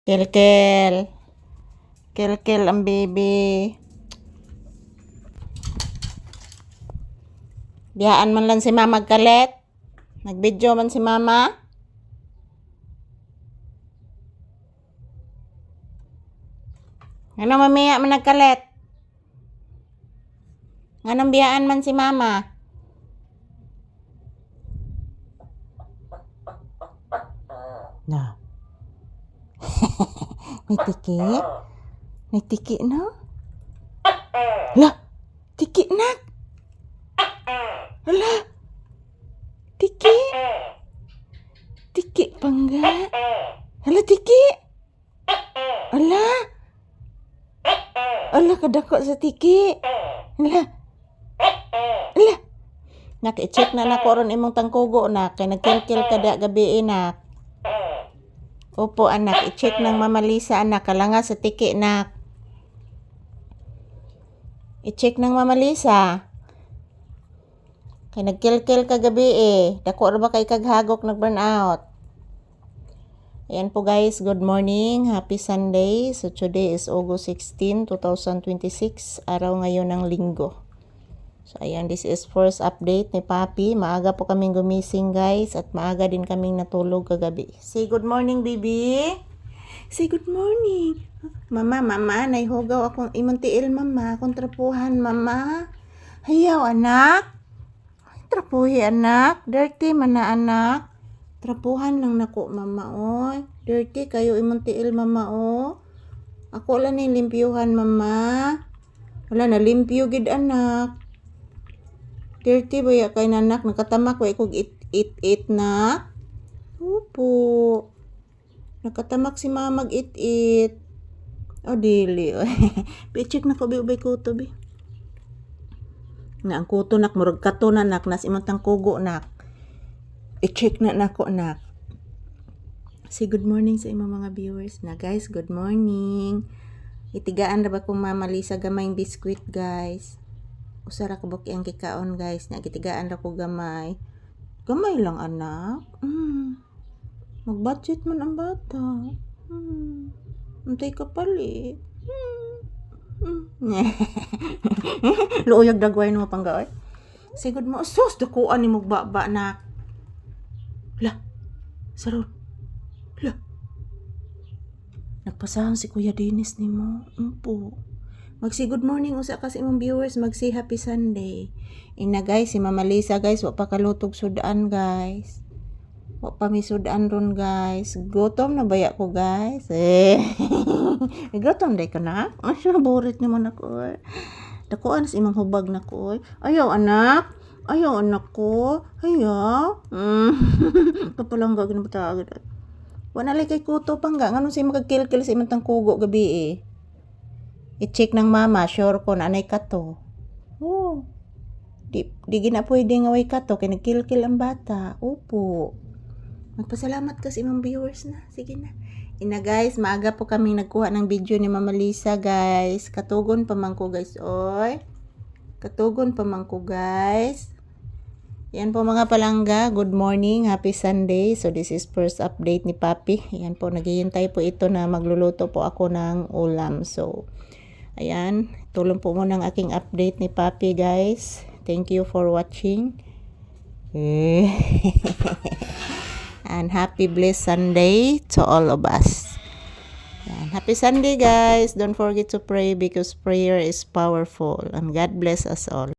Kel-kel. Kel-kel ang baby. Biyaan man lang si mama magkalit. Nag-video man si mama. Ano mamaya man nagkalit? Anong biyaan man si mama? Na. May tiki? May tiki na? Lah, tiki na? Hala, tiki? Tiki pangga? Hala, tiki? Hala? Hala, kadako sa tiki? Hala? Hala? Naki-check na nako ron imong tangkugo na kay nagkilkil kada gabi na. Opo anak, i-check ng Mama Lisa anak, kalanga sa tiki nak. I-check ng Mama Lisa. Kay nagkilkil ka gabi Dako ra ba kay kaghagok nag-burn out? Ayan po guys, good morning, happy Sunday. So today is August 16, 2026, araw ngayon ng linggo. So ayan, this is first update ni Papi. Maaga po kaming gumising guys at maaga din kaming natulog kagabi. Say good morning baby. Say good morning. Mama, naihugaw akong imong tiil mama, akong trapuhan mama. Hayaw anak. Trapuhi anak, dirty man na anak. Trapuhan lang nako mama oy. Dirty kayo imong tiil mama oh. Ako lang ni limpyuhan mama. Wala na limpyo gid anak. Dirty ba ya kay nanak, nakatamak wa kog it na. Opo. Nakatamak si mama mag-it. O dili. Pichik na ko ubay kuto bi. Na ang kuto nak murag kato na nak nas imong tangkugo nak. I-check na nako nak. Say good morning sa imong mga viewers na guys. Good morning. Itigaan ra ba kung Mama Lisa gamayng biskwit guys. Usara ko buki ang kikaon guys. Nagitigaan ra ko gamay. Gamay lang anak. Mag-budget man ang bata. Untay ka palit. Luuyag dagway no panggaoy. Sigud mo sus dakuan ni magbaba na. La. Sarod. La. Nagpasahan si Kuya Dennis nimo. Umpo. Magsi good morning usa ka sa imong viewers, magsi happy Sunday. Ina guys, si Mama Lisa guys, wa pa kalutog sudan guys. Wa pa mi sudan ron guys. Gutom na baya ko guys. Gutom day ka na? Asya borit naman ako. Dakuan sa imong hubag na ko. Ayaw anak. Ayaw anak ko. Ayaw. Kapalang gagawin ba ta agad. Wa na lay kay kuto pangga ngano si magkilkil sa imong tangkugo gabi I-check ng mama, sure ko na anay kato. Oh. Di gina pwede nga way kato kay nagkilkil ang bata. Opo. Magpasalamat ka sa imong viewers na. Sige na. Ina guys, maaga po kaming nagkuha ng video ni Mama Lisa guys. Katugon pa man ko guys. Oy. Katugon pa man ko guys. Yan po mga palangga. Good morning. Happy Sunday. So this is first update ni Papi. Yan po. Naghihintay po ito na magluluto po ako ng ulam. So ayan, tulong po muna ang aking update ni Papi guys. Thank you for watching. And happy blessed Sunday to all of us. Ayan, happy Sunday guys. Don't forget to pray because prayer is powerful. And God bless us all.